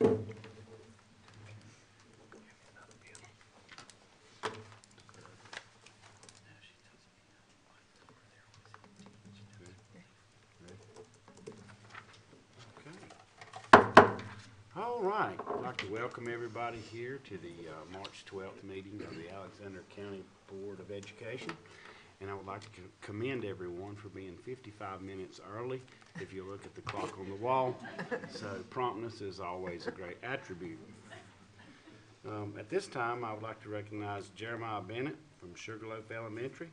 All right, I'd like to welcome everybody here to the March 12th meeting of the Alexander County Board of Education. And I would like to commend everyone for being 55 minutes early, if you look at the clock on the wall. So promptness is always a great attribute. At this time, I would like to recognize Jeremiah Bennett from Sugarloaf Elementary.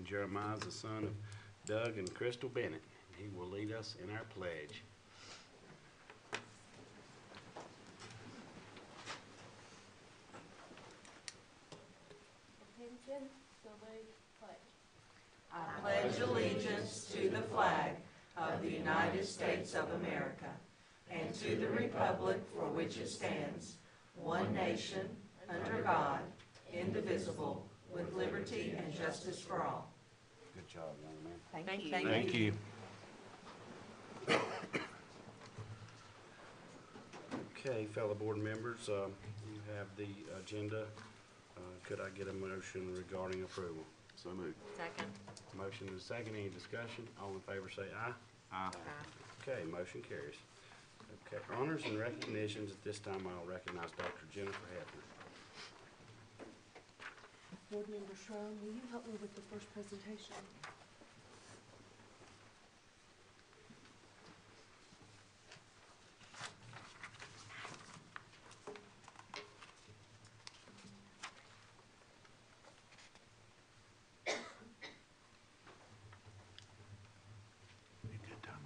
Jeremiah is the son of Doug and Crystal Bennett. He will lead us in our pledge. I pledge allegiance to the flag of the United States of America and to the republic for which it stands, one nation, under God, indivisible, with liberty and justice for all. Good job, young man. Thank you. Thank you. Okay, fellow board members, you have the agenda. Could I get a motion regarding approval? So moved. Second. Motion is second. Any discussion? All in favor say aye. Aye. Okay, motion carries. Okay, honors and recognitions. At this time, I'll recognize Dr. Jennifer Hefner. Board Member Schroen, will you help me with the first presentation?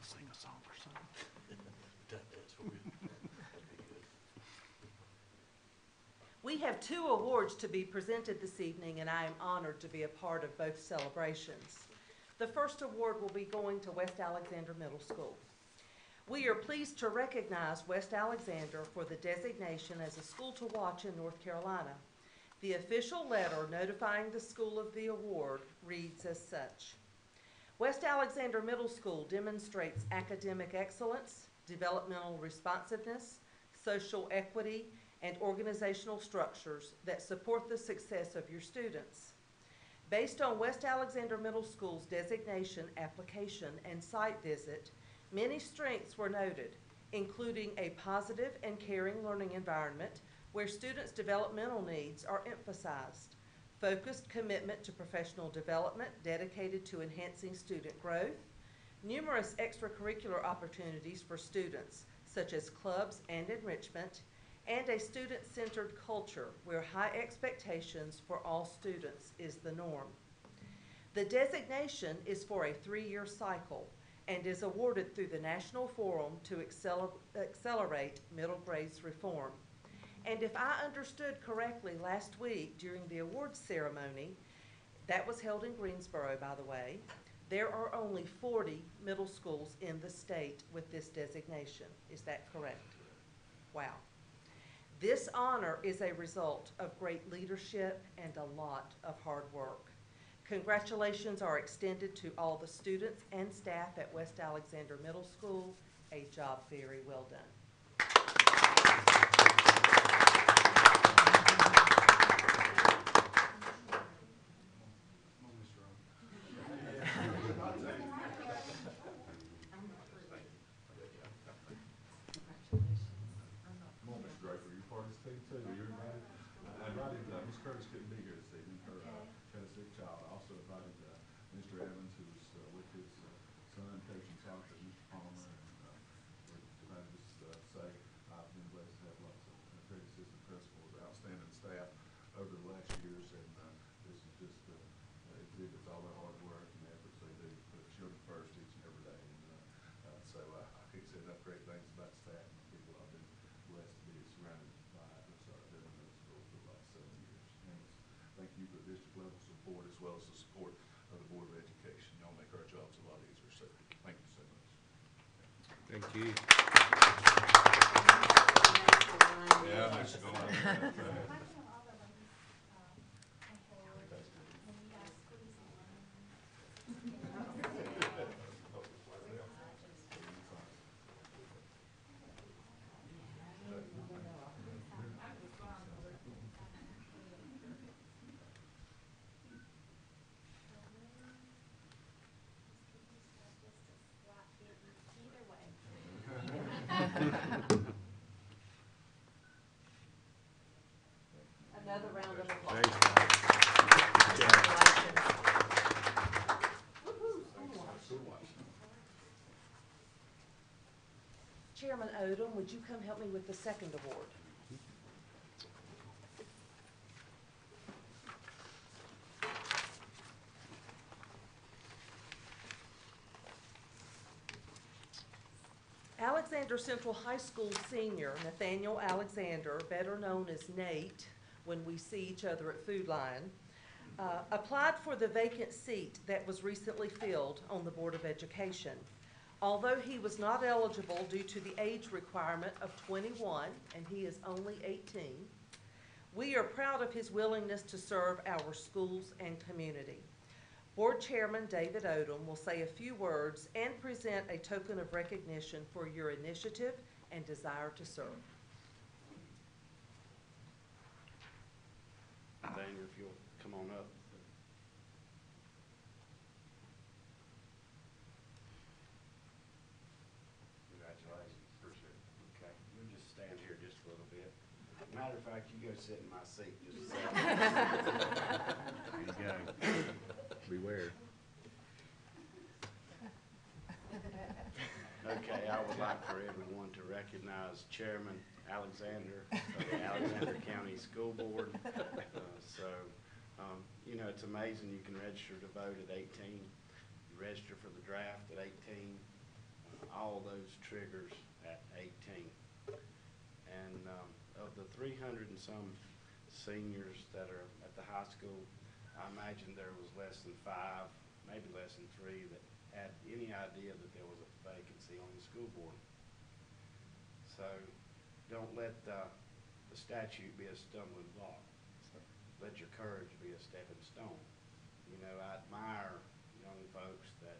Sing a song or something. That's for you. We have 2 awards to be presented this evening, and I am honored to be a part of both celebrations. The first award will be going to West Alexander Middle School. We are pleased to recognize West Alexander for the designation as a school to watch in North Carolina. The official letter notifying the school of the award reads as such. West Alexander Middle School demonstrates academic excellence, developmental responsiveness, social equity, and organizational structures that support the success of your students. Based on West Alexander Middle School's designation application and site visit, many strengths were noted, including a positive and caring learning environment where students' developmental needs are emphasized, focused commitment to professional development dedicated to enhancing student growth, numerous extracurricular opportunities for students, such as clubs and enrichment, and a student-centered culture where high expectations for all students is the norm. The designation is for a 3-year cycle and is awarded through the National Forum to Accelerate Middle Grades Reform. And if I understood correctly last week during the awards ceremony, that was held in Greensboro, by the way, there are only 40 middle schools in the state with this designation. Is that correct? Wow. This honor is a result of great leadership and a lot of hard work. Congratulations are extended to all the students and staff at West Alexander Middle School. A job very well done. Thank you. Yeah, thanks for going. Chairman Odom, would you come help me with the second award? Alexander Central High School senior Nathaniel Alexander, better known as Nate when we see each other at Food Line, applied for the vacant seat that was recently filled on the Board of Education. Although he was not eligible due to the age requirement of 21, and he is only 18, we are proud of his willingness to serve our schools and community. Board Chairman David Odom will say a few words and present a token of recognition for your initiative and desire to serve. Nathaniel, if you'll come on up. Congratulations. Appreciate it. Okay, you'll just stand here just a little bit. Matter of fact, you go sit in my seat just a second. There you go. Beware. Okay, I would like for everyone to recognize Chairman Alexander of the Alexander County School Board. You know, it's amazing you can register to vote at 18. You register for the draft at 18. All those triggers at 18. And of the 300 and some seniors that are at the high school, I imagine there was less than 5, maybe less than 3 that had any idea that there was a vacancy on the school board. So don't let the statute be a stumbling block. Let your courage be a stepping stone. You know, I admire young folks that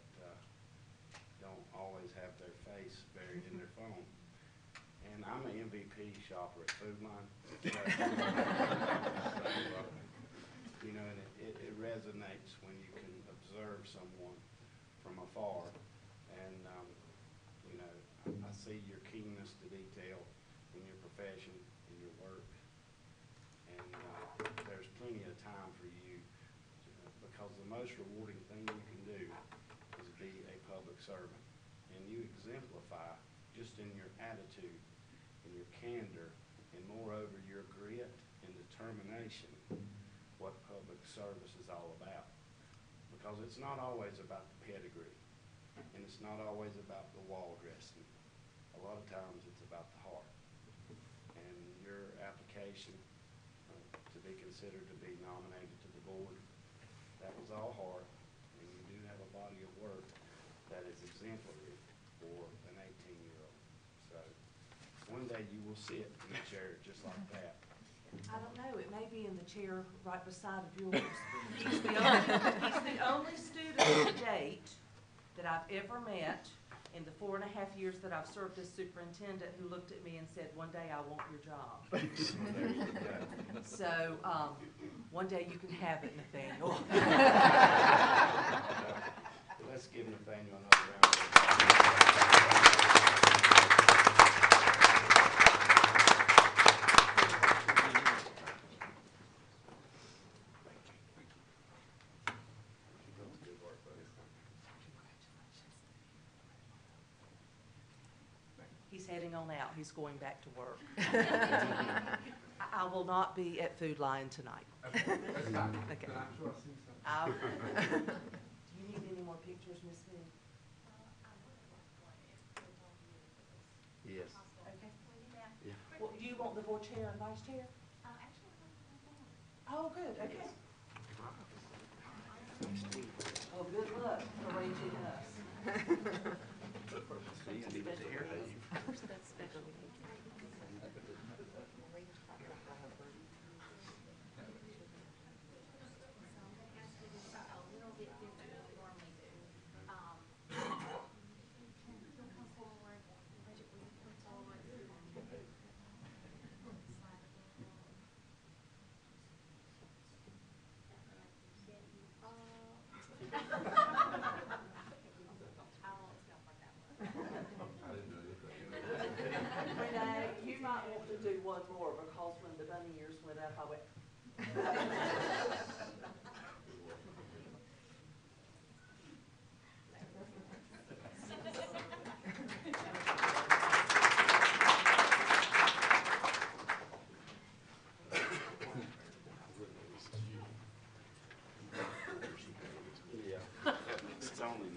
don't always have their face buried in their phone. And I'm an MVP shopper at Food Line. You know, and it resonates when you can observe someone from afar. And, you know, I see your keenness to detail in your profession, in your work. And there's plenty of time for you because the most rewarding thing you can do is be a public servant. And you exemplify just in your attitude, in your candor, and moreover your grit and determination what public service is all about. Because it's not always about the pedigree, and it's not always about the wall dressing. A lot of times it's about the heart. And your application to be considered to be nominated to the board, that was all heart, and you do have a body of work that is exemplary for an 18-year-old. So one day you will sit in a chair just like that. I don't know, it may be in the chair right beside of yours. He's the only student to date that I've ever met in the 4.5 years that I've served as superintendent who looked at me and said, one day I want your job. So, one day you can have it, Nathaniel. Let's give Nathaniel another round of applause. He's heading on out. He's going back to work. I will not be at Food Line tonight. That's fine. Okay. But I'm sure I'll see something. Do you need any more pictures, Miss V? Yes. Okay. Yeah. Well, do you want the board chair and vice chair? Oh, good, okay. Well, good luck arranging us.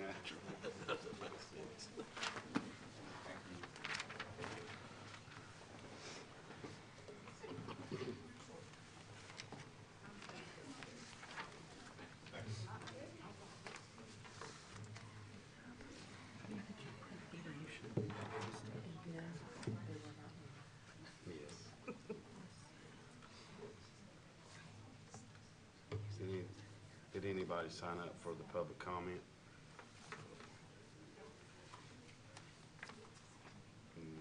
Yes. Did anybody sign up for the public comment?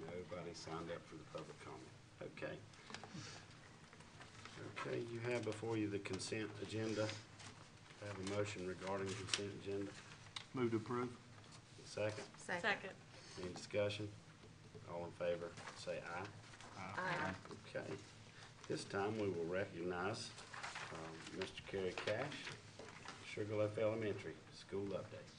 Nobody signed up for the public comment. Okay. Okay, you have before you the consent agenda. I have a motion regarding the consent agenda. Move to approve. Second. Second. Any discussion? All in favor, say aye. Aye. Okay. This time we will recognize Mr. Kerry Cash, Sugarloaf Elementary School Update.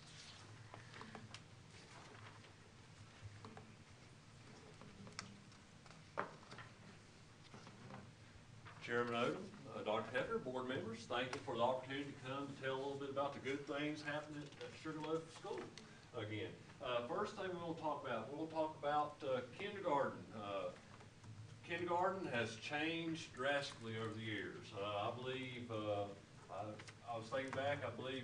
Chairman Odom, Dr. Hefner, board members, thank you for the opportunity to come to tell a little bit about the good things happening at Sugarloaf School again. First thing we'll talk about kindergarten. Kindergarten has changed drastically over the years. I believe, I was thinking back, I believe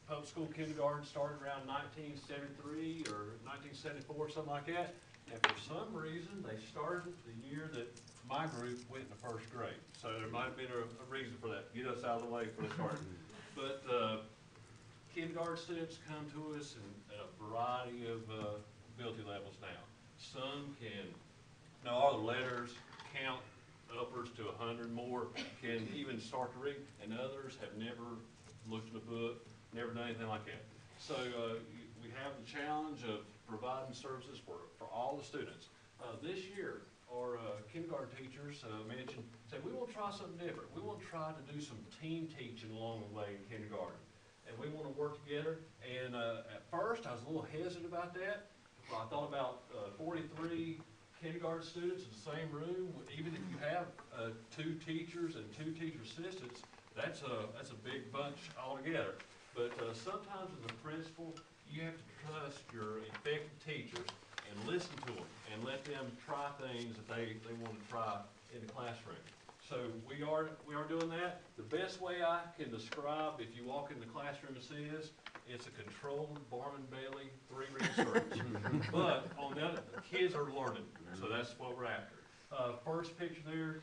public school kindergarten started around 1973 or 1974, something like that. And for some reason, they started the year that my group went into first grade. So there might have been a reason for that. Get us out of the way for the start. But kindergarten students come to us in a variety of ability levels now. Some can know all the letters, count upwards to 100 more, can even start to read, and others have never looked at a book, never done anything like that. So we have the challenge of providing services for all the students. This year, our kindergarten teachers said, we will try something different. We will try to do some team teaching along the way in kindergarten. And we want to work together. And at first, I was a little hesitant about that. I thought about 43 kindergarten students in the same room. Even if you have 2 teachers and 2 teacher assistants, that's a big bunch altogether. But sometimes as a principal, you have to trust your effective teachers and listen to them and let them try things that they want to try in the classroom. So we are doing that. The best way I can describe, if you walk in the classroom and see this, it's a controlled Barnum-Bailey 3-ring search. But on the other, the kids are learning, so that's what we're after. First picture there,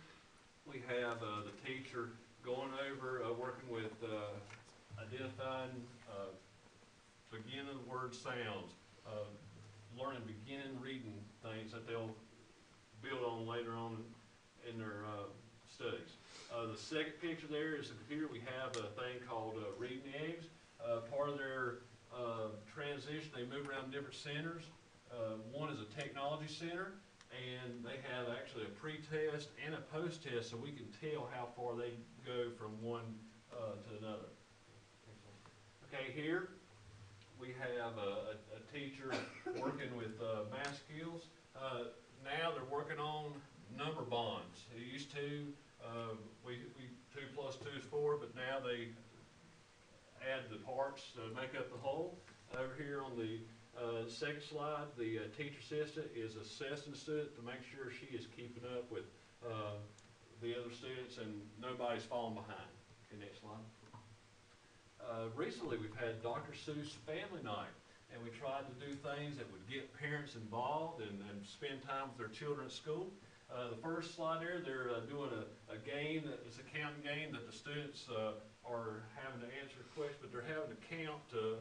we have the teacher going over, working with identifying beginning of the word sounds, learning beginning reading things that they'll build on later on in their studies. The second picture there is a computer. We have a thing called Reading Eggs. Part of their transition, they move around different centers. One is a technology center, and they have actually a pre-test and a post-test, so we can tell how far they go from one to another. Okay, here we have a teacher working with math skills. Now they're working on number bonds. It used to, 2 plus 2 is 4, but now they add the parts to make up the whole. Over here on the second slide, the teacher assistant is assessing the student to make sure she is keeping up with the other students and nobody's falling behind. Okay, next slide. Recently we've had Dr. Seuss Family Night, and we tried to do things that would get parents involved and spend time with their children at school. The first slide there, they're doing a game, it's a counting game that the students are having to answer a question, but they're having to count to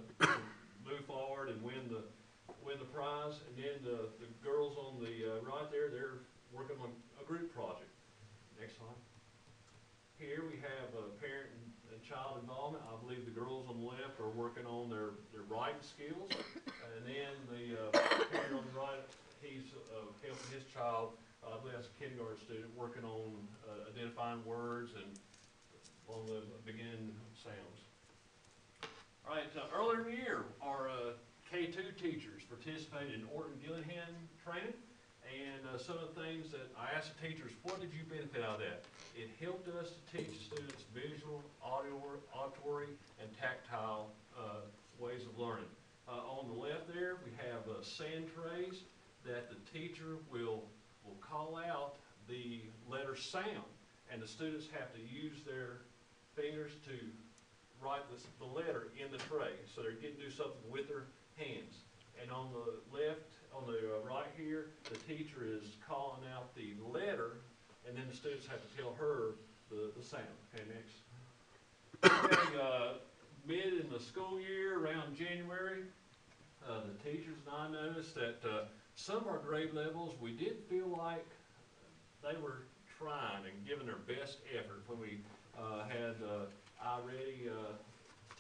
move forward and win the prize. And then the girls on the right there, they're working on a group project. Next slide. Here we have parent and child involvement. I believe the girls on the left are working on their writing skills, and then the parent on the right, he's helping his child. I believe that's a kindergarten student working on identifying words and on the beginning sounds. All right, earlier in the year, our K2 teachers participated in Orton-Gillingham Training, and some of the things that I asked the teachers, what did you benefit out of that? It helped us to teach the students visual, auditory, and tactile ways of learning. sand trays that the teacher will call out the letter sound, and the students have to use their fingers to write the letter in the tray. So they're getting to do something with their hands. And on the right here, the teacher is calling out the letter, and then the students have to tell her the sound. Okay, next. Okay, mid in the school year, around January, the teachers and I noticed that some of our grade levels, we did feel like they were trying and giving their best effort when we had iReady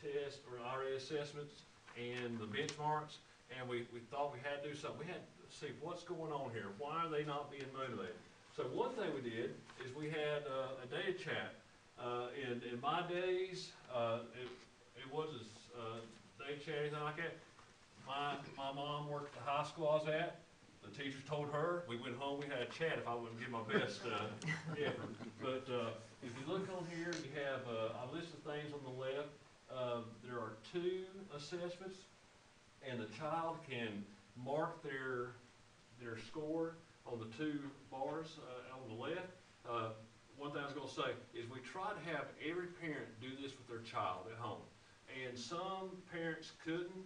test or iReady assessments and the benchmarks, and we thought we had to do something. We had to see what's going on here. Why are they not being motivated? So one thing we did is we had a data chat. In my days, it wasn't data chat, anything like that. My mom worked at the high school I was at. The teachers told her, we went home, we had a chat if I wouldn't give my best effort. But if you look on here, you have a list of things on the left. There are 2 assessments, and the child can mark their score on the 2 bars on the left. One thing I was going to say is we try to have every parent do this with their child at home. And some parents couldn't,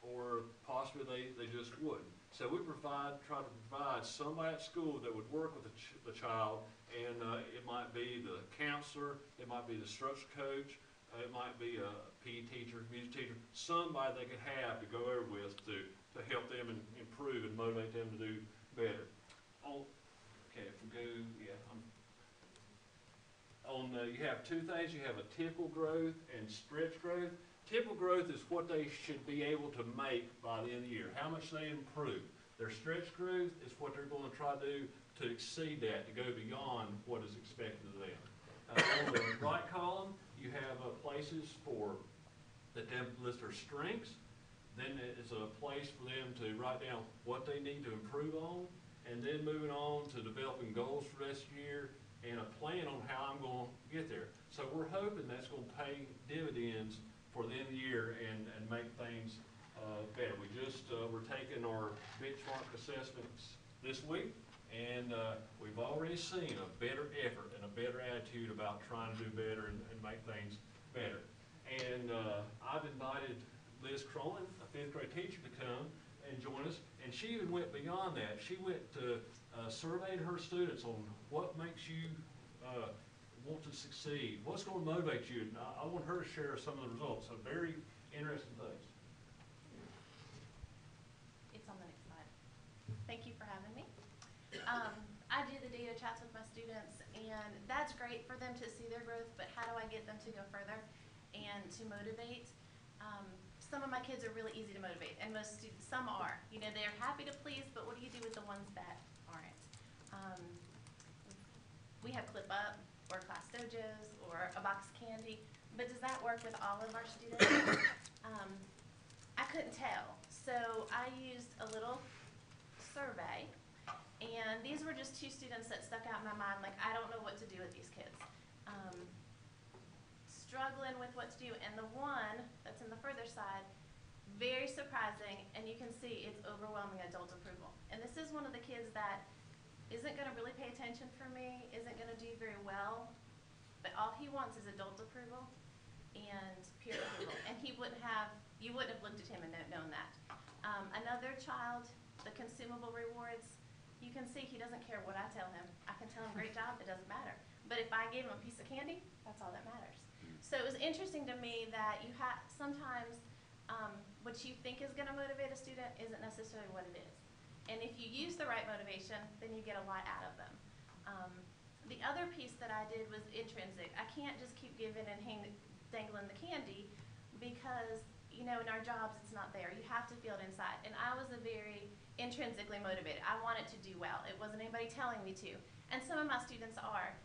or possibly they just wouldn't. So we try to provide somebody at school that would work with the child, and it might be the counselor, it might be the instruction coach, it might be a PE teacher, music teacher, somebody they could have to go over with to help them and improve and motivate them to do better. Okay, if we go, you have 2 things. You have a typical growth and stretch growth. Typical growth is what they should be able to make by the end of the year, how much they improve. Their stretch growth is what they're going to try to do to exceed that, to go beyond what is expected of them. On the right column, you have places that them list their strengths. Then it's a place for them to write down what they need to improve on, and then moving on to developing goals for the rest of the year and a plan on how I'm going to get there. So we're hoping that's going to pay dividends for the end of the year and make things better. We're taking our benchmark assessments this week, and we've already seen a better effort and a better attitude about trying to do better and make things better. And I've invited Liz Cronin, a 5th grade teacher, to come and join us, and she even went beyond that. She went to surveyed her students on what makes you want to succeed, what's going to motivate you, and I want her to share some of the results. So very interesting things. It's on the next slide. Thank you for having me. I do the data chats with my students, and that's great for them to see their growth, but how do I get them to go further and to motivate? Some of my kids are really easy to motivate, and some are. You know, they're happy to please, but what do you do with the ones that aren't? We have clip up or class dojos or a box of candy, but does that work with all of our students? I couldn't tell, so I used a little survey, and these were just 2 students that stuck out in my mind, like I don't know what to do with these kids. Struggling with what to do, and the one that's in the further side, very surprising, and you can see it's overwhelming adult approval. And this is one of the kids that isn't going to really pay attention for me, isn't going to do very well, but all he wants is adult approval and peer approval. And you wouldn't have looked at him and known that. Another child, the consumable rewards, you can see he doesn't care what I tell him. I can tell him great job, it doesn't matter. But if I gave him a piece of candy, that's all that matters. So it was interesting to me that you have sometimes what you think is going to motivate a student isn't necessarily what it is. And if you use the right motivation, then you get a lot out of them. The other piece that I did was intrinsic. I can't just keep giving and dangling the candy because, you know, in our jobs it's not there. You have to feel it inside. And I was a very intrinsically motivated. I wanted to do well. It wasn't anybody telling me to. And some of my students are.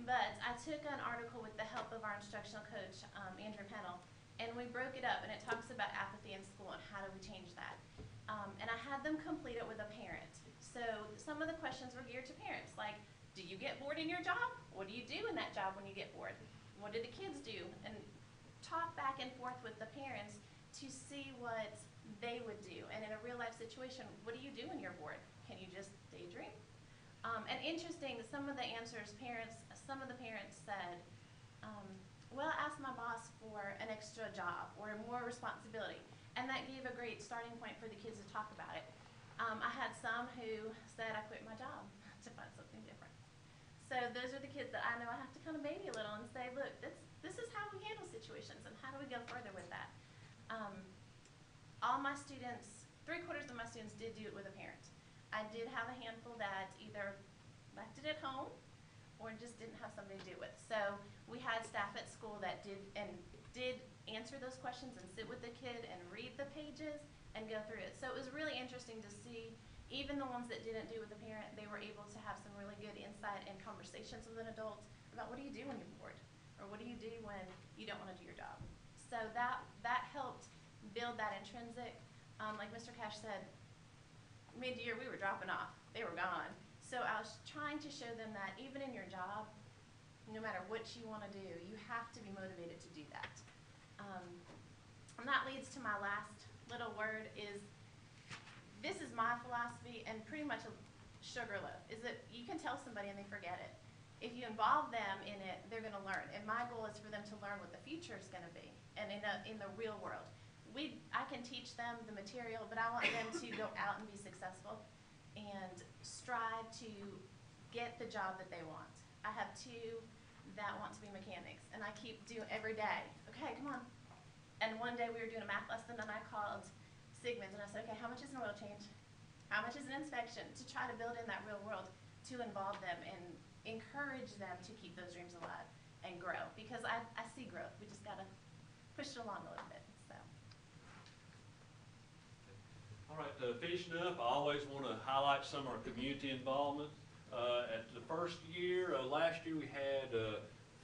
But I took an article with the help of our instructional coach, Andrew Pennell, and we broke it up, and it talks about apathy in school and how do we change that. And I had them complete it with a parent. So some of the questions were geared to parents, like, do you get bored in your job? What do you do in that job when you get bored? What do the kids do? And talk back and forth with the parents to see what they would do. And in a real life situation, what do you do when you're bored? Can you just daydream? And interesting, some of the answers, some of the parents said, well, I asked my boss for an extra job or more responsibility. And that gave a great starting point for the kids to talk about it. I had some who said, I quit my job to find something different. So those are the kids that I know I have to kind of baby a little and say, look, this is how we handle situations and how do we go further with that. All my students, 3/4 of my students did do it with a parent. I did have a handful that either left it at home or just didn't have somebody to do it with. So we had staff at school that did answer those questions and sit with the kid and read the pages and go through it. So it was really interesting to see, even the ones that didn't do it with the parent, they were able to have some really good insight and conversations with an adult about what do you do when you're bored, or what do you do when you don't want to do your job. So that helped build that intrinsic, like Mr. Cash said, mid-year we were dropping off, they were gone. So I was trying to show them that even in your job, no matter what you want to do, you have to be motivated to do that. And that leads to my last little word is, this is my philosophy and pretty much a sugar loaf, is that you can tell somebody and they forget it. If you involve them in it, they're going to learn. And my goal is for them to learn what the future is going to be and in the real world. I can teach them the material, but I want them to go out and be successful and strive to get the job that they want. I have 2 that want to be mechanics, and I keep doing every day, okay, come on. And one day we were doing a math lesson, and I called Sigmund, and I said, okay, how much is an oil change? How much is an inspection? To try to build in that real world, to involve them and encourage them to keep those dreams alive and grow. Because I see growth. We just got to push it along a little bit. So. All right, finishing up, I always want to highlight some of our community involvement. At the first year, last year we had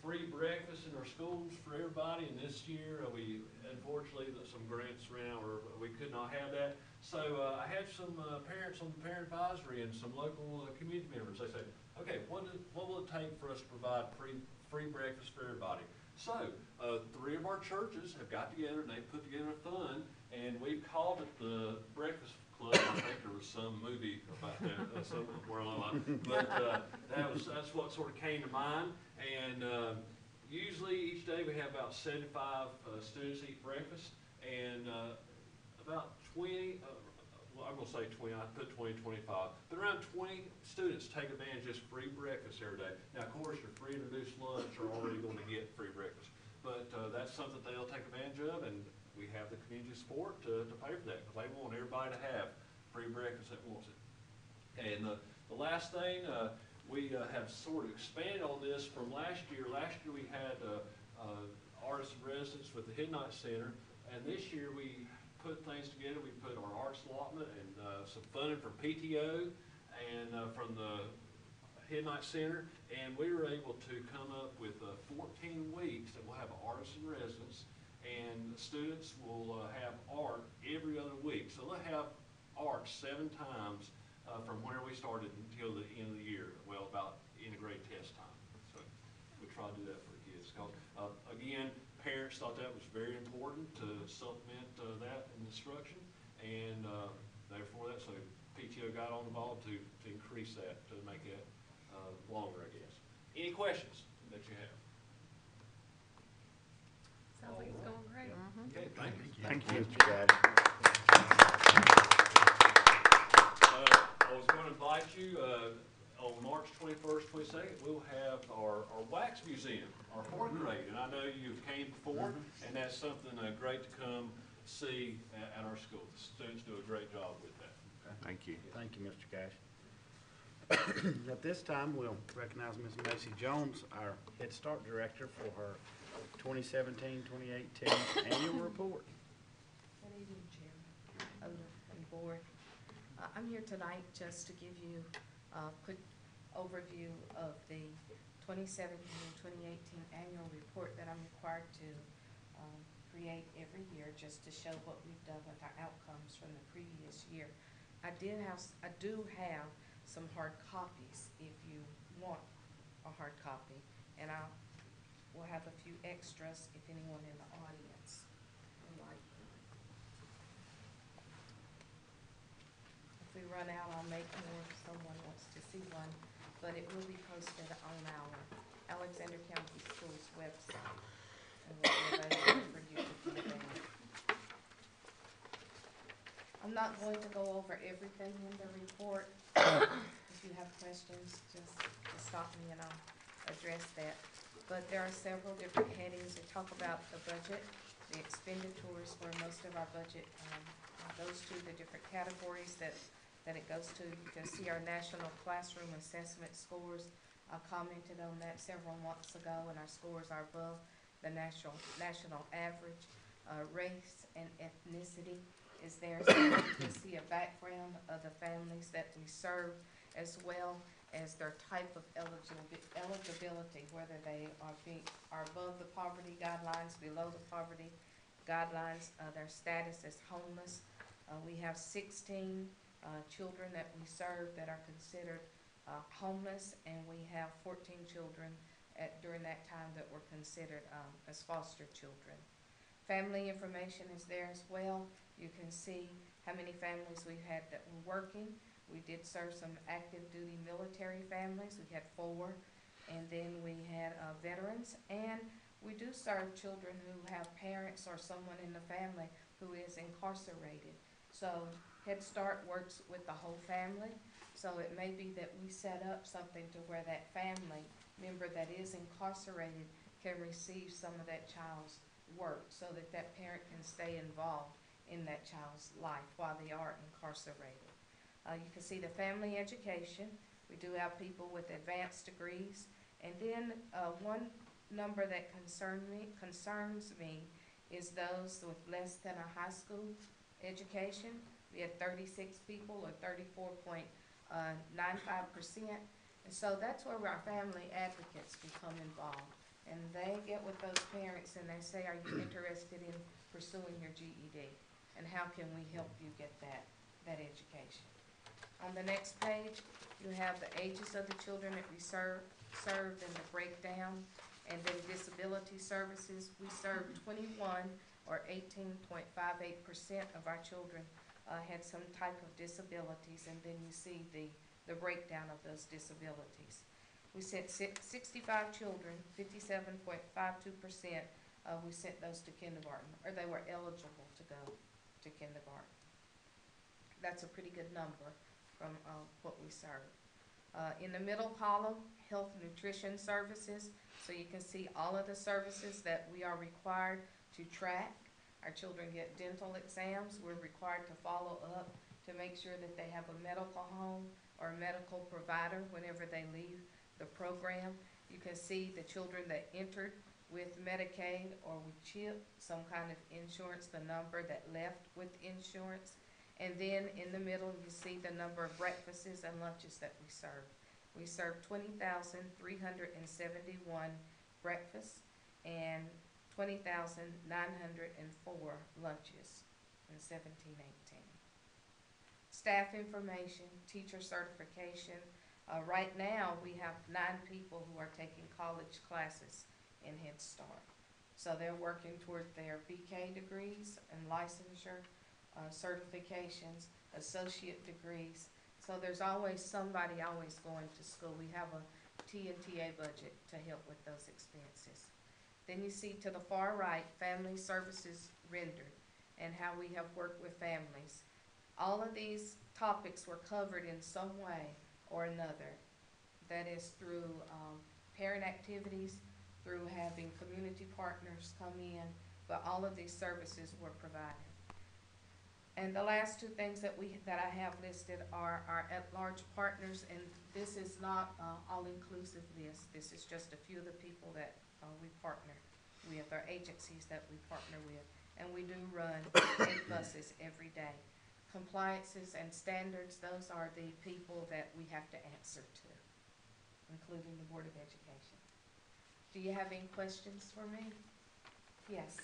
free breakfast in our schools for everybody, and this year we, unfortunately, some grants ran out or we could not have that. So I had some parents on the parent advisory and some local community members. They said, okay, what will it take for us to provide free breakfast for everybody? So 3 of our churches have got together and they put together a fund, and we called it the Breakfast Club. I think there was some movie about that somewhere along the line, but that's what sort of came to mind. And usually each day we have about 75 students eat breakfast, and about 20, well, I'm going to say 20, I put 20, 25, but around 20 students take advantage of this free breakfast every day. Now, of course, your free introduced lunch are already going to get free breakfast, but that's something they'll take advantage of, and we have the community support to pay for that, because they want everybody to have free breakfast that wants it. And the last thing, we have sort of expanded on this from last year. Last year we had artists in residence with the Midnight Center, and this year we put things together. We put our arts allotment and some funding from PTO and from the Midnight Center, and we were able to come up with 14 weeks that we'll have artists in residence, and the students will have art every other week. So they'll have art 7 times from where we started until the end of the year, well, about integrated test time. So we try to do that for the kids. Because, again, parents thought that was very important to supplement that in instruction, and therefore so PTO got on the ball to increase that, to make that longer, I guess. Any questions that you have? Sounds like it's going great. Okay, thank you. Thank you, Mr. Gaddy. I was going to invite you on March 21st, 22nd, we'll have our wax museum, our 4th grade, and I know you've came before, and that's something great to come see at our school. The students do a great job with that. Thank you. Thank you, Mr. Cash. At this time, we'll recognize Ms. Macy Jones, our Head Start Director, for her 2017-2018 annual report. Good evening, Chairman, Owner, and Board. I'm here tonight just to give you a quick overview of the 2017-2018 annual report that I'm required to create every year, just to show what we've done with our outcomes from the previous year. I do have some hard copies if you want a hard copy, and we'll have a few extras if anyone in the audience would like them. run out, I'll make more if someone wants to see one, but it will be posted on our Alexander County Schools website, and will be available for you to view there. I'm not going to go over everything in the report. If you have questions, just stop me and I'll address that. But there are several different headings that talk about the budget, the expenditures, where most of our budget goes to, the different categories that it goes to. You can see our national classroom assessment scores. I commented on that several months ago, and our scores are above the national average. Race and ethnicity is there, so you can see a background of the families that we serve, as well as their type of eligibility, whether they are above the poverty guidelines, below the poverty guidelines, their status as homeless. We have 16 children that we serve that are considered homeless, and we have 14 children during that time that were considered as foster children. Family information is there as well. You can see how many families we've had that were working. We did serve some active duty military families. We had 4, and then we had veterans, and we do serve children who have parents or someone in the family who is incarcerated. So Head Start works with the whole family. So it may be that we set up something to where that family member that is incarcerated can receive some of that child's work, so that that parent can stay involved in that child's life while they are incarcerated. You can see the family education. We do have people with advanced degrees. And then one number that concerns me is those with less than a high school education. We had 36 people, or 34.95%. And so that's where our family advocates become involved. And they get with those parents and they say, are you interested in pursuing your GED? And how can we help you get that education? On the next page, you have the ages of the children that we served and the breakdown. And then disability services, we served 21, or 18.58% of our children had some type of disabilities. And then you see the breakdown of those disabilities. We sent 65 children, 57.52%, we sent those to kindergarten, or they were eligible to go to kindergarten. That's a pretty good number from what we serve. In the middle column, health nutrition services. So you can see all of the services that we are required to track. Our children get dental exams. We're required to follow up to make sure that they have a medical home or a medical provider whenever they leave the program. You can see the children that entered with Medicaid or with CHIP, some kind of insurance, the number that left with insurance. And then in the middle, you see the number of breakfasts and lunches that we serve. We serve 20,371 breakfasts and 20,904 lunches in 17-18. Staff information, teacher certification. Right now, we have 9 people who are taking college classes in Head Start. So they're working toward their BK degrees and licensure, certifications, associate degrees. So there's always somebody always going to school. We have a T&TA budget to help with those expenses. Then you see to the far right, family services rendered and how we have worked with families. All of these topics were covered in some way or another. That is through parent activities, through having community partners come in, but all of these services were provided. And the last 2 things that I have listed are our at-large partners, and this is not all-inclusive list. This is just a few of the people that we partner with, our agencies that we partner with, and we do run 8 buses every day. Compliances and standards, those are the people that we have to answer to, including the Board of Education. Do you have any questions for me? Yes.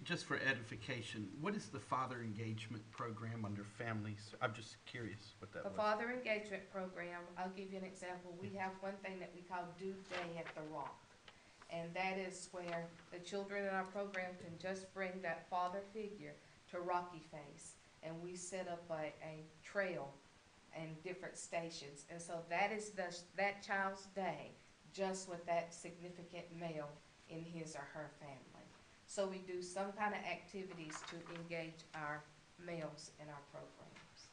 Just for edification, what is the father engagement program under families? I'm just curious what that was. The father engagement program, I'll give you an example. We have one thing that we call Due Day at the Rock. And that is where the children in our program can just bring that father figure to Rocky Face. And we set up a trail and different stations. And so that is that child's day, just with that significant male in his or her family. So we do some kind of activities to engage our males in our programs.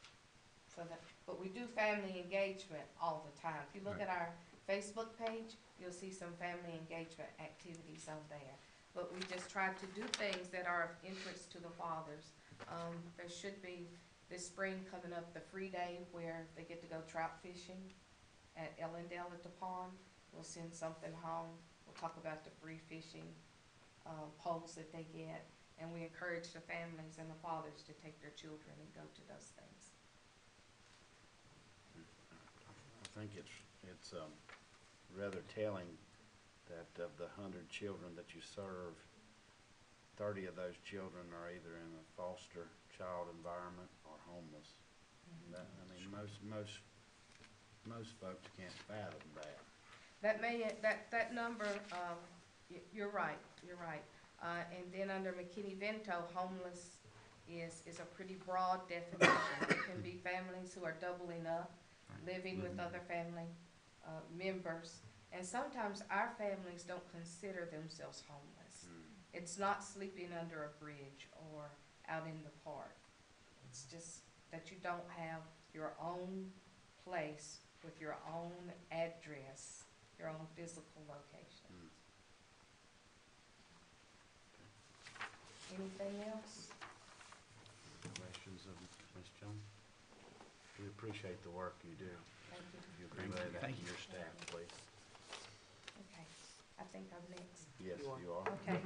So that, but we do family engagement all the time. If you look Right. at our Facebook page, you'll see some family engagement activities on there. But we just try to do things that are of interest to the fathers. There should be this spring coming up, the free day where they get to go trout fishing at Ellendale at the pond. We'll send something home. We'll talk about the free fishing poles that they get. And we encourage the families and the fathers to take their children and go to those things. I think it's rather telling that of the 100 children that you serve, 30 of those children are either in a foster child environment or homeless. That, I mean, most folks can't fathom that. That number, you're right. And then under McKinney-Vento, homeless is a pretty broad definition. It can be families who are doubling up, living with other family members. And sometimes our families don't consider themselves homeless. It's not sleeping under a bridge or out in the park. It's just that you don't have your own place with your own address, your own physical location. Anything else? Questions of Ms. Jones? We appreciate the work you do. Thank you. If you relay that Thank to you. your staff, please. Okay, I think I'm next. Yes, you are. Okay.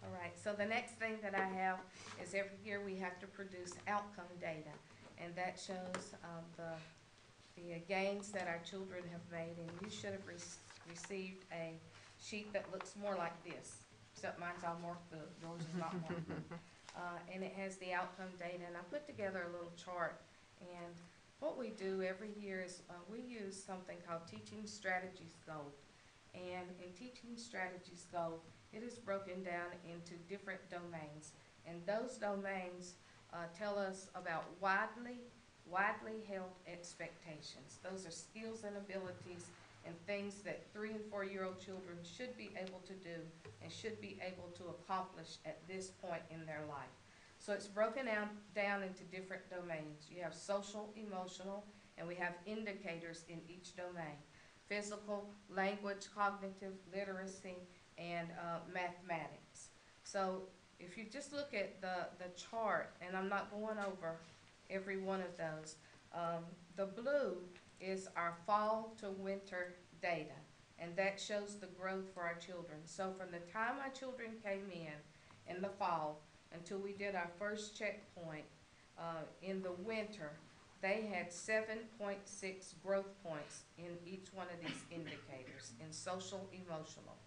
All right, so the next thing that I have is every year we have to produce outcome data. And that shows the gains that our children have made. And you should have received a sheet that looks more like this, except mine's all marked up, yours is not marked up. And it has the outcome data. And I put together a little chart. And what we do every year is we use something called Teaching Strategies Gold. And in Teaching Strategies Gold, it is broken down into different domains. And those domains tell us about widely held expectations. Those are skills and abilities and things that 3- and 4-year-old children should be able to do and should be able to accomplish at this point in their life. So it's broken down into different domains. You have social, emotional, and we have indicators in each domain. Physical, language, cognitive, literacy, and mathematics. So if you just look at the chart, and I'm not going over every one of those, the blue is our fall to winter data, and that shows the growth for our children. So from the time our children came in the fall, until we did our first checkpoint in the winter, they had 7.6 growth points in each one of these indicators in social, emotional.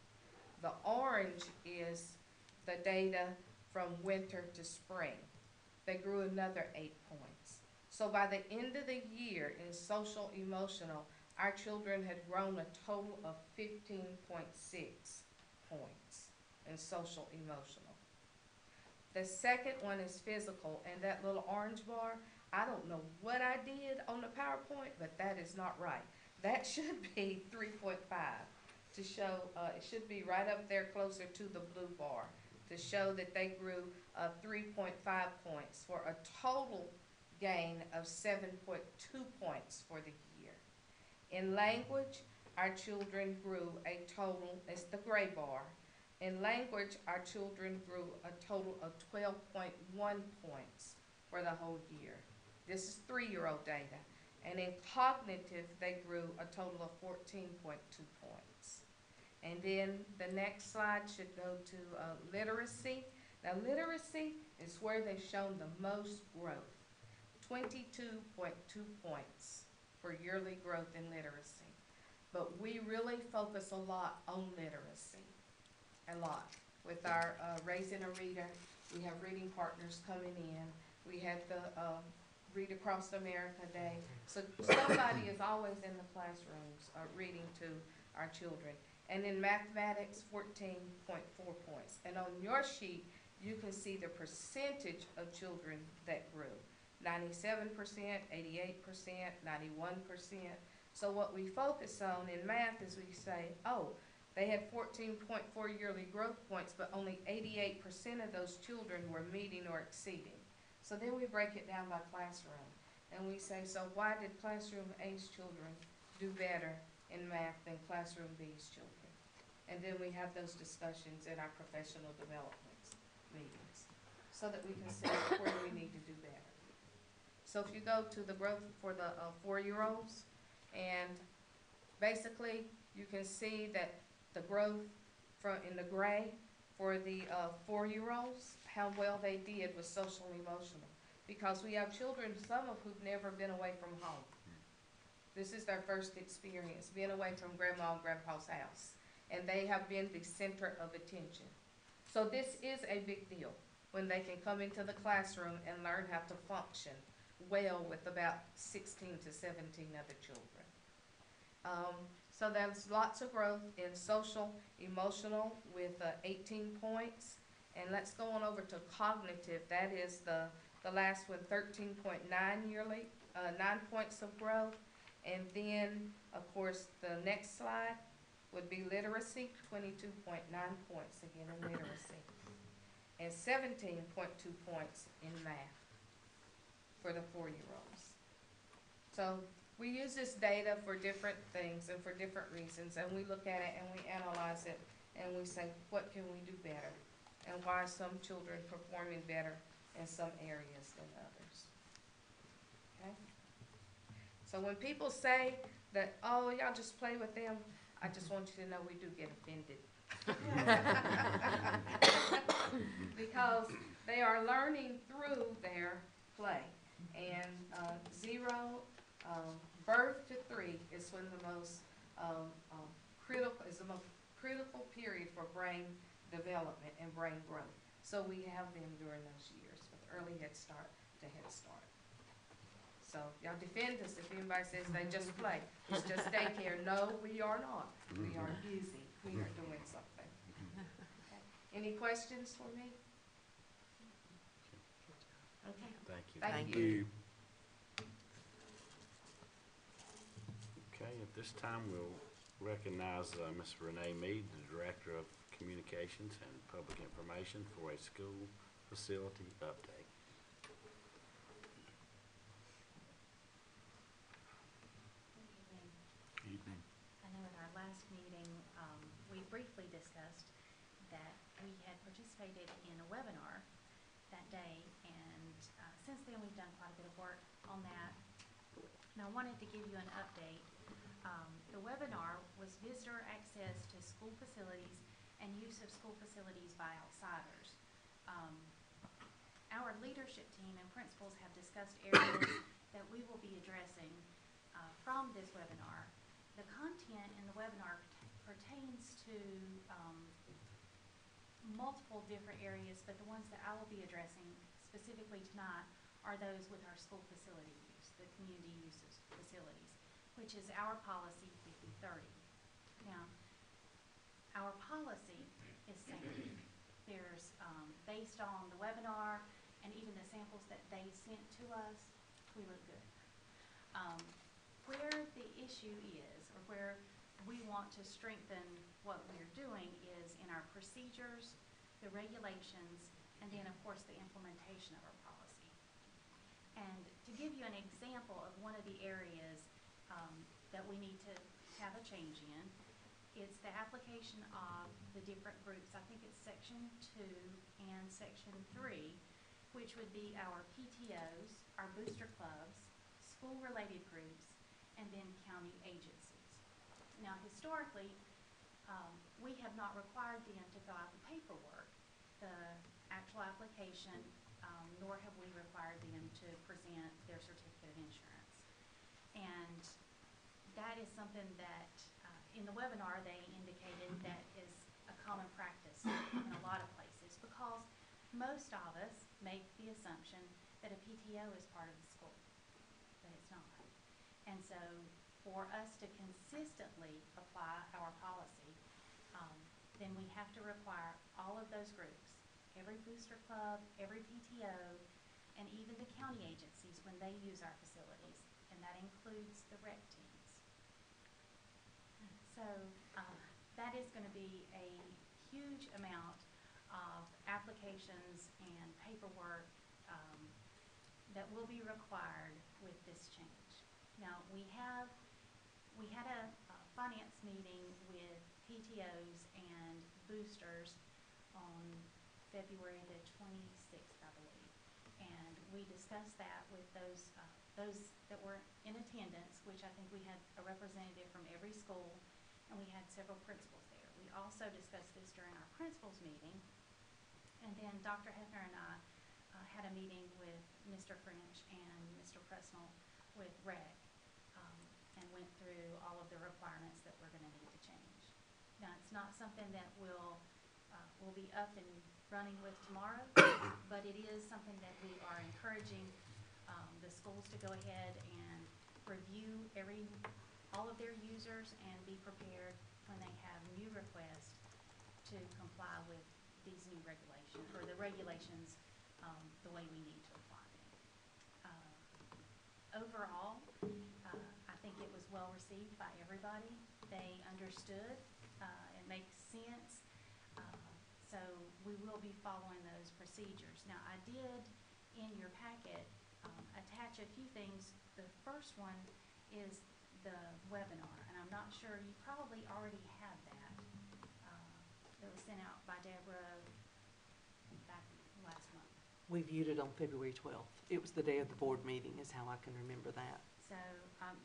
The orange is the data from winter to spring. They grew another 8 points. So by the end of the year in social, emotional, our children had grown a total of 15.6 points in social, emotional. The second one is physical, and that little orange bar, I don't know what I did on the PowerPoint, but that is not right. That should be 3.5 to show, it should be right up there closer to the blue bar to show that they grew 3.5 points for a total gain of 7.2 points for the year. In language, our children grew a total, it's the gray bar. In language, our children grew a total of 12.1 points for the whole year. This is 3-year-old data. And in cognitive, they grew a total of 14.2 points. And then the next slide should go to literacy. Now, literacy is where they've shown the most growth, 22.2 points for yearly growth in literacy. But we really focus a lot on literacy, a lot. With our Raising a Reader, we have reading partners coming in. We had the Read Across America Day. So somebody is always in the classrooms reading to our children. And in mathematics, 14.4 points. And on your sheet, you can see the percentage of children that grew. 97%, 88%, 91%. So what we focus on in math is we say, oh, they had 14.4 yearly growth points, but only 88% of those children were meeting or exceeding. So then we break it down by classroom, and we say, so why did classroom A's children do better in math than classroom B's children? And then we have those discussions in our professional development meetings, so that we can see where we need to do better. So if you go to the growth for the 4-year-olds, and basically you can see that the growth in the gray for the 4-year-olds, how well they did with social and emotional. Because we have children, some of who've never been away from home. This is their first experience, being away from grandma and grandpa's house. And they have been the center of attention. So this is a big deal when they can come into the classroom and learn how to function well with about 16 to 17 other children. So there's lots of growth in social, emotional with 18 points. And let's go on over to cognitive. That is the last one, 13.9 yearly, 9 points of growth. And then, of course, the next slide would be literacy, 22.9 points again in literacy. And 17.2 points in math for the 4-year-olds. So we use this data for different things and for different reasons, and we look at it and we analyze it and we say, what can we do better? And why are some children performing better in some areas than others? Okay? So when people say that, oh, y'all just play with them, I just want you to know we do get offended. Because they are learning through their play. And 0, birth to 3 is when the most critical period for brain development and brain growth. So we have them during those years with early Head Start to Head Start. So y'all defend us if anybody says they just play. It's just daycare. No, we are not. We are busy. We are doing something. Okay. Any questions for me? Okay. Thank you. Thank you. Okay, at this time, we'll recognize Ms. Renee Mead, the Director of Communications and Public Information, for a school facility update. Good evening. I know at our last meeting, we briefly discussed that we had participated in a webinar that day, and since then we've done quite a bit of work on that. And I wanted to give you an update. The webinar was visitor access to school facilities and use of school facilities by outsiders. Our leadership team and principals have discussed areas that we will be addressing from this webinar. The content in the webinar pertains to multiple different areas, but the ones that I will be addressing specifically tonight are those with our school facility use, the community use of facilities, which is our policy 50/30. Now, our policy is safe. There's, based on the webinar and even the samples that they sent to us, we look good. Where the issue is, or where we want to strengthen what we're doing, is in our procedures, the regulations, and then of course the implementation of our policy. And to give you an example of one of the areas that we need to have a change in, it's the application of the different groups. I think it's section 2 and section 3, which would be our PTOs, our booster clubs, school-related groups, and then county agencies. Now, historically, we have not required them to fill out the paperwork, the actual application, nor have we required them to present their certificate of insurance. And that is something that, in the webinar, they indicated that is a common practice in a lot of places, because most of us make the assumption that a PTO is part of the school, but it's not. And so for us to consistently apply our policy, then we have to require all of those groups, every booster club, every PTO, and even the county agencies when they use our facilities, and that includes the rec teams. So that is going to be a huge amount of applications and paperwork that will be required with this change. Now, we had a finance meeting with PTOs and boosters on February the 26th, I believe. And we discussed that with those that were in attendance, which I think we had a representative from every school, and we had several principals there. We also discussed this during our principals meeting. And then Dr. Hefner and I had a meeting with Mr. French and Mr. Presnell with REC, and went through all of the requirements that we're going to need to change. Now, it's not something that we'll be up and running with tomorrow, but it is something that we are encouraging the schools to go ahead and review all of their users and be prepared when they have new requests to comply with these new regulations, or the regulations the way we need to apply them. Overall, I think it was well received by everybody. They understood, it makes sense. So we will be following those procedures. Now, I did, in your packet, attach a few things. The first one is the webinar, and I'm not sure, you probably already had that. That was sent out by Deborah back last month. We viewed it on February 12th. It was the day of the board meeting is how I can remember that. So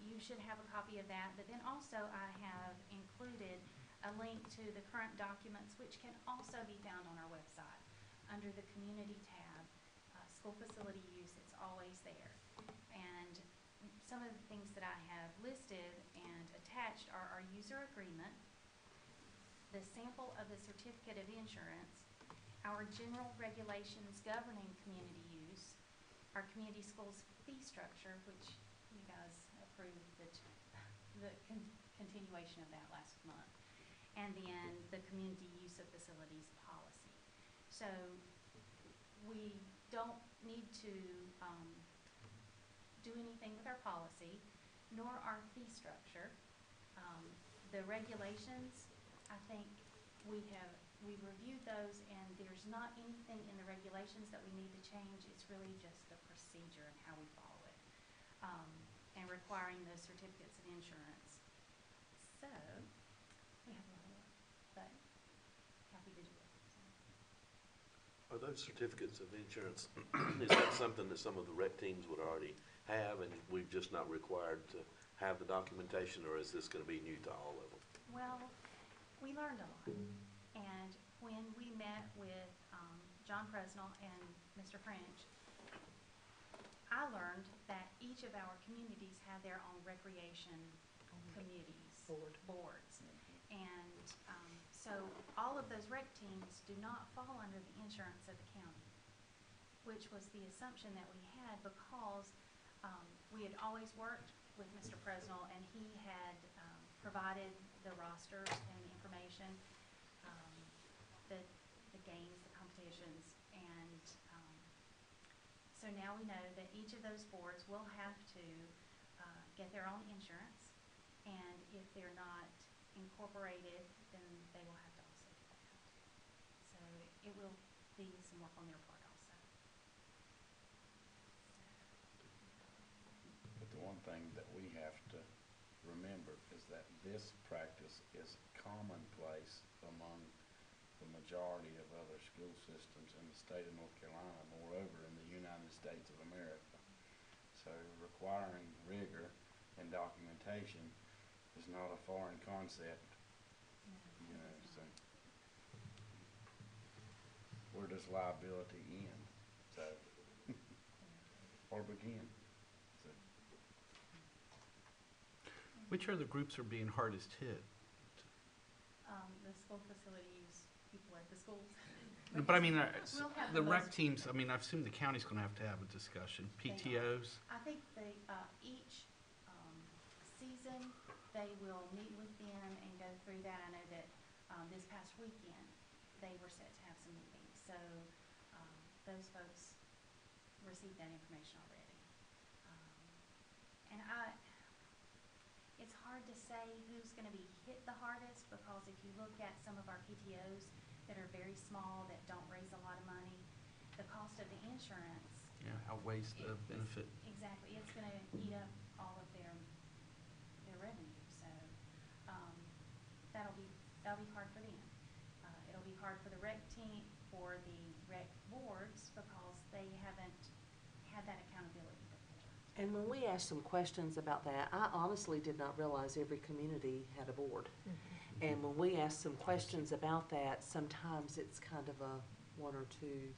you should have a copy of that, but then also I have included a link to the current documents, which can also be found on our website under the community tab. School facility use, it's always there. And some of the things that I have listed and attached are our user agreement, the sample of the certificate of insurance, our general regulations governing community use, our community schools fee structure, which you guys approved the continuation of that last month, and then the community use of facilities policy. So we don't need to do anything with our policy, nor our fee structure. The regulations, I think we reviewed those, and there's not anything in the regulations that we need to change. It's really just the procedure and how we follow it, and requiring those certificates of insurance. So we have a lot of work, but happy to do it. Are those certificates of insurance, is that something that some of the rec teams would already have, and we've just not required to have the documentation, or is this going to be new to all of them? Well, we learned a lot, and when we met with John Presnell and Mr. French, I learned that each of our communities had their own recreation committees, boards. And so all of those rec teams do not fall under the insurance of the county, which was the assumption that we had, because we had always worked with Mr. Presnell, and he had provided the rosters and the information, the games, the competitions, and so now we know that each of those boards will have to get their own insurance, and if they're not incorporated, then they will have to also do that. So it will be some work on their part also. But the one thing that we have to remember is that this practice is commonplace among the majority of other school systems in the state of North Carolina, moreover in the United States of America. So requiring rigor and documentation is not a foreign concept, No, you know, so where does liability end? So, or begin? So, Which other groups are being hardest hit? the school facility use people at the schools. But I mean, We'll have the the rec most- teams, I mean, I assume the county's gonna have a discussion. PTOs, I think each season, they will meet with them and go through that. I know that this past weekend, they were set to have some meetings. So those folks received that information already. And it's hard to say who's going to be hit the hardest, because if you look at some of our PTOs that are very small, that don't raise a lot of money, the cost of the insurance. Yeah, outweighs the benefit. Exactly, it's going to eat up all of their revenue, so that'll be hard for them. It'll be hard for the rec team, for the rec boards, because they haven't had that accountability before. And when we asked some questions about that, I honestly did not realize every community had a board. And when we asked some questions about that, sometimes it's kind of a one or two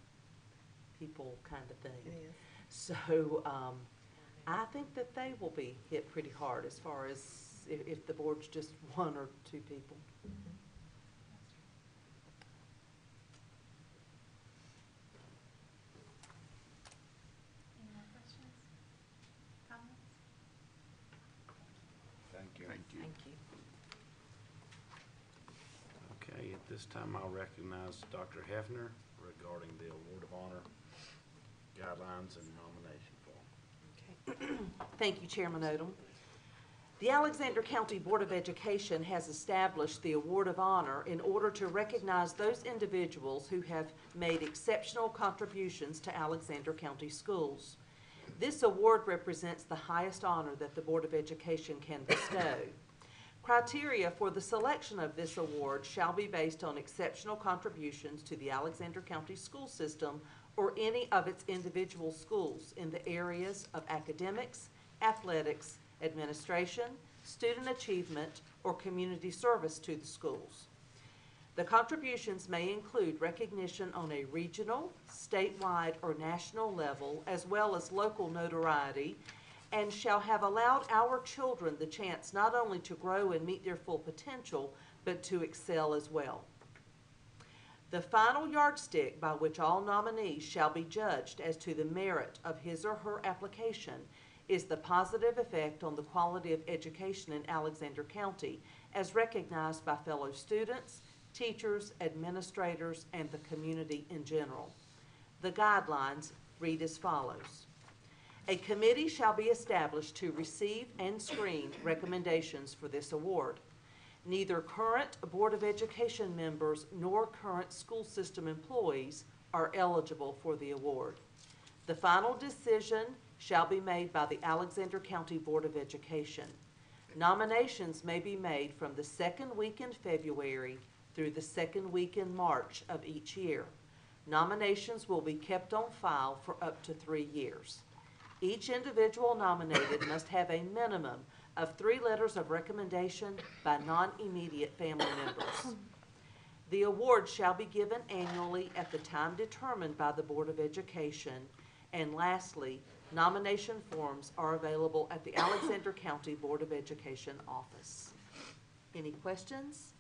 people kind of thing. It is. So I think that they will be hit pretty hard as far as if the board's just one or two people. Any more questions? Comments? Thank you. Thank you. Thank you. Okay, at this time, I'll recognize Dr. Hefner regarding the Award of Honor guidelines and nomination form. Okay. Thank you, Chairman Odom. The Alexander County Board of Education has established the Award of Honor in order to recognize those individuals who have made exceptional contributions to Alexander County schools. This award represents the highest honor that the Board of Education can bestow. Criteria for the selection of this award shall be based on exceptional contributions to the Alexander County school system or any of its individual schools in the areas of academics, athletics, administration, student achievement, or community service to the schools. The contributions may include recognition on a regional, statewide, or national level, as well as local notoriety, and shall have allowed our children the chance not only to grow and meet their full potential, but to excel as well. The final yardstick by which all nominees shall be judged as to the merit of his or her application is the positive effect on the quality of education in Alexander County, as recognized by fellow students, teachers, administrators, and the community in general. The guidelines read as follows. A committee shall be established to receive and screen recommendations for this award. Neither current Board of Education members nor current school system employees are eligible for the award. The final decision shall be made by the Alexander County Board of Education. Nominations may be made from the second week in February through the second week in March of each year. Nominations will be kept on file for up to 3 years. Each individual nominated must have a minimum of 3 letters of recommendation by non-immediate family members. The award shall be given annually at the time determined by the Board of Education. And lastly, nomination forms are available at the Alexander County Board of Education office. Any questions?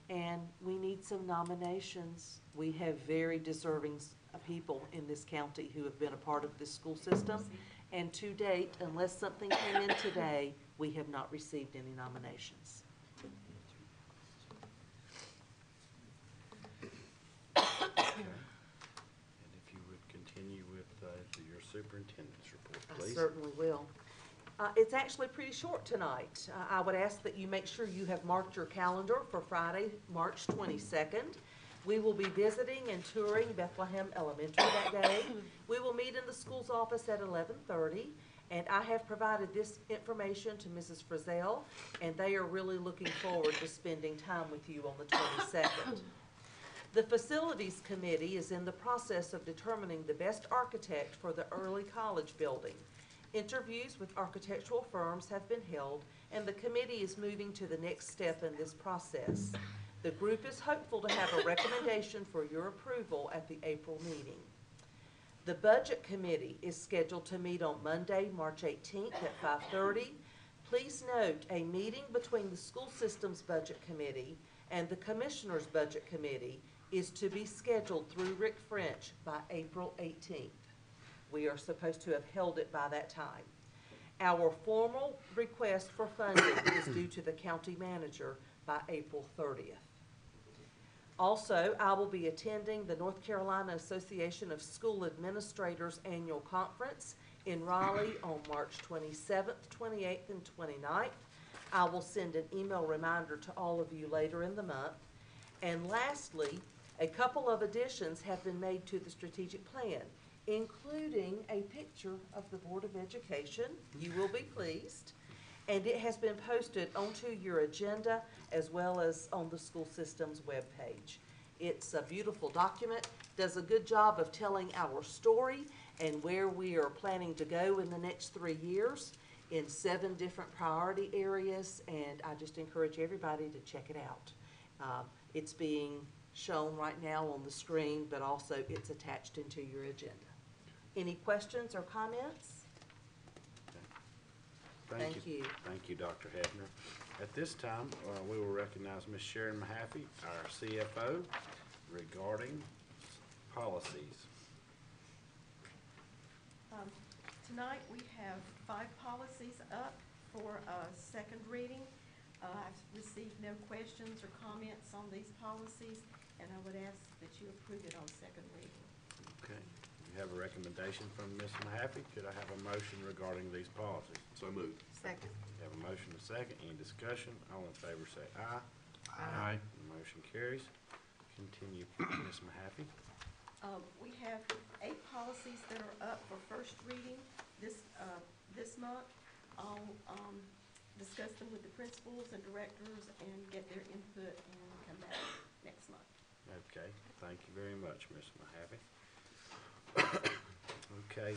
And we need some nominations. We have very deserving people in this county who have been a part of this school system. And to date, unless something came in today, we have not received any nominations. And if you would continue with your superintendent's report, I please. certainly will. It's actually pretty short tonight. I would ask that you make sure you have marked your calendar for Friday, March 22nd. We will be visiting and touring Bethlehem Elementary that day. We will meet in the school's office at 11:30, and I have provided this information to Mrs. Frizzell, and they are really looking forward to spending time with you on the 22nd. The Facilities Committee is in the process of determining the best architect for the early college building. Interviews with architectural firms have been held, and the committee is moving to the next step in this process. The group is hopeful to have a recommendation for your approval at the April meeting. The Budget Committee is scheduled to meet on Monday, March 18th at 5:30. Please note a meeting between the School Systems Budget Committee and the Commissioner's Budget Committee is to be scheduled through Rick French by April 18th. We are supposed to have held it by that time. Our formal request for funding is due to the county manager by April 30th. Also, I will be attending the North Carolina Association of School Administrators Annual Conference in Raleigh on March 27th, 28th, and 29th. I will send an email reminder to all of you later in the month. And lastly, a couple of additions have been made to the strategic plan, including a picture of the Board of Education. You will be pleased. And it has been posted onto your agenda as well as on the school system's webpage. It's a beautiful document, does a good job of telling our story and where we are planning to go in the next 3 years in 7 different priority areas, and I just encourage everybody to check it out. It's being shown right now on the screen, but also it's attached into your agenda. Any questions or comments? Thank you. Thank you, Dr. Hebner. At this time, we will recognize Ms. Sharon Mahaffey, our CFO, regarding policies. Tonight, we have 5 policies up for second reading. I've received no questions or comments on these policies, and I would ask that you approve it on second reading. Okay. You have a recommendation from Ms. Mahaffey. Could I have a motion regarding these policies? So moved. Second. You have a motion and a second. Any discussion? All in favor say aye. Aye. The motion carries. Continue, Ms. Mahaffey. We have 8 policies that are up for first reading this month. I'll discuss them with the principals and directors and get their input and come back next month. Okay, thank you very much, Ms. Mahaffey. Okay,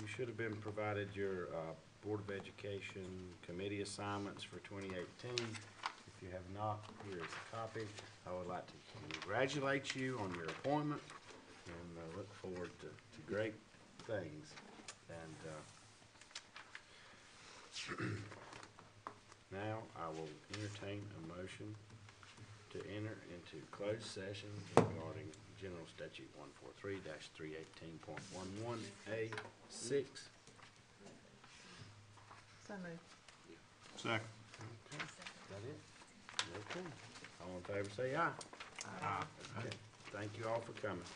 you should have been provided your Board of Education committee assignments for 2018. If you have not, here is a copy. I would like to congratulate you on your appointment and look forward to great things. And now I will entertain a motion to enter into closed session regarding General Statute 143-318.11A6. So moved. Second. Okay, is that it? Okay. All in favor say aye. Aye. Okay. Thank you all for coming.